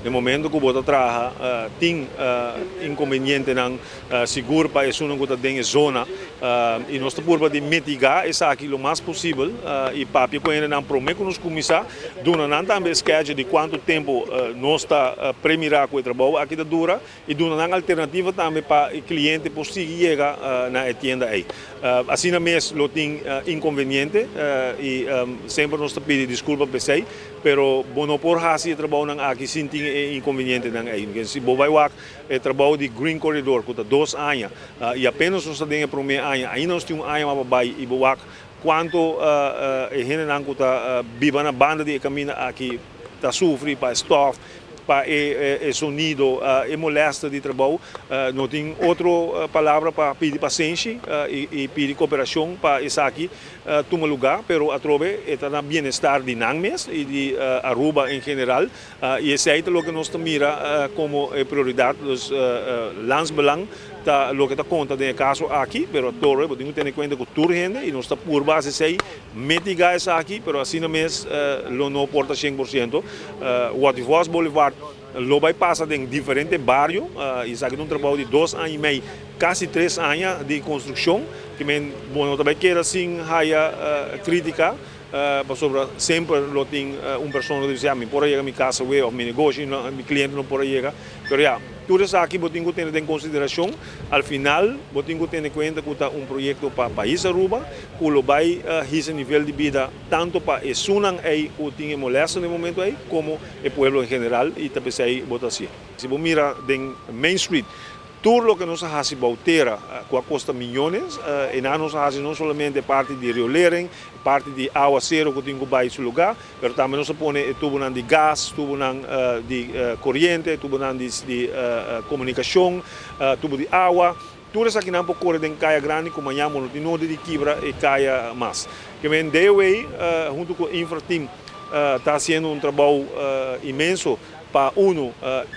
no momento que você trabalha, tem inconveniente não seguro para isso não está dentro da zona e nós estamos de mitigar isso aqui o mais possível e papi com ele não promete que nós começar dona não também esquece de quanto tempo nós está premirar com o trabalho aqui da dura e dona não alternativa também para o cliente possível chegar na tienda aí assim mesmo não tem inconveniente e sempre nós pedimos desculpa para você, pero não por fazer trabalho aqui sem ter inconveniente não aí, porque se você vai trabalho de Green Corridor que está 2 anos e apenas nós temos o primeiro ano, aí nós temos ano para baixo e você quanto a gente não está viva na banda de caminho aqui está sofrendo para stop para o sonido e molesta de trabalho, não tem outra palavra para pedir paciência e pedir cooperação para isso aqui tomar lugar, pero atrove está na bem-estar de Nangmes e de Aruba em geral e esse é o que nós mira como prioridade dos landsbelang tá lo que está conta de caso aqui, pero torre, podemos ter em conta que tudo gente e nós está por base sei mitigar isso aqui, pero assim mesmo não porta 100%. What it was Boulevard lo vai passar em diferentes bairros, isso aqui é um trabalho de 2 anos e meio, quase 3 anos de construção, que bom também quer assim haya crítica. Sobre sempre lo tem pessoa que diz, me pode chegar a minha casa, ou meu negócio, meu cliente não pode chegar. Mas tudo isso aqui eu tenho que ter em consideração. Al final, eu tenho que ter em conta que é projeto para o país Aruba, que vai esse nível de vida tanto para o Sunan aí, que tem molesta no momento aí, como o povo em geral e também aí votação. Se você mira em Main Street, tudo o que nós fazemos Bautera, que custa milhões, e nós fazemos não somente parte de riolering, parte de água zero que tem que ir esse lugar, mas também nós põe tubo de gás, tubo de corrente, tubo de comunicação, tubo de água. Tudo isso aqui não pode correr em caia grande, como amanhã não tem de quebra e caia mais. Que vem DWA, junto com o Infrateam, está fazendo trabalho imenso para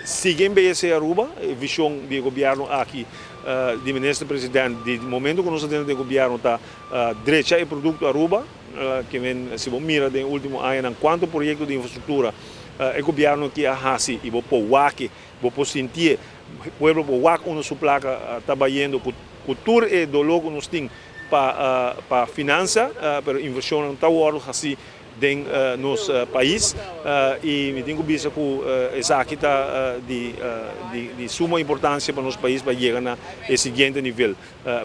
seguir BSC Aruba, a visão do governo aqui, do ministro-presidente, do momento que nós temos de governo está direita e produto Aruba, que vem, se você mira no último ano, quanto projeto de infraestrutura o governo que faz e você pode sentir, o povo pode sua placa trabalhando com tudo e dolor que nós temos para finanças, para inversão não está assim no nosso país e me tenho visto que isso aqui está de suma importância para o nosso país para chegar na seguinte nível.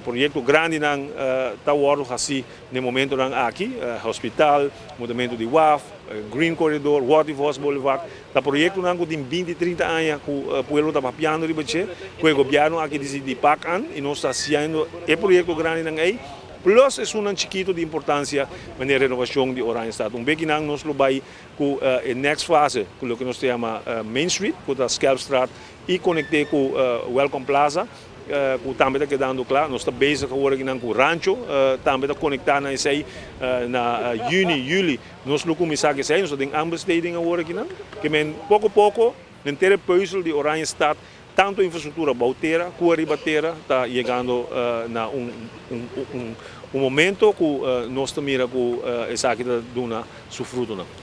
Projeto grande não está assim no momento aqui, hospital, movimento de WAF, Green Corridor, Waterfalls Boulevard. O projeto não tem 20, 30 anos que o povo está papiando de baixo, que o governo aqui decide pagar e nós está fazendo o projeto grande não é. Plus é um chiquito de importância na renovação de Orange Stad. Bem nós vai com a next fase, com o que nós chamamos Main Street, com a Schelpstraat e conectar com Welcome Plaza, que também está quedando claro. Nós estamos bezig agora com o Rancho, também está conectado na isso aí, na juli, nós vamos começar a isso aí, nós temos ambesteding agora aqui, que pouco a pouco, no inteiro puzzle de Orange Stad, tanto a infraestrutura Bautera como a Ribateira está chegando na momento que nós estamos mirando que essa aqui está dando seu fruto.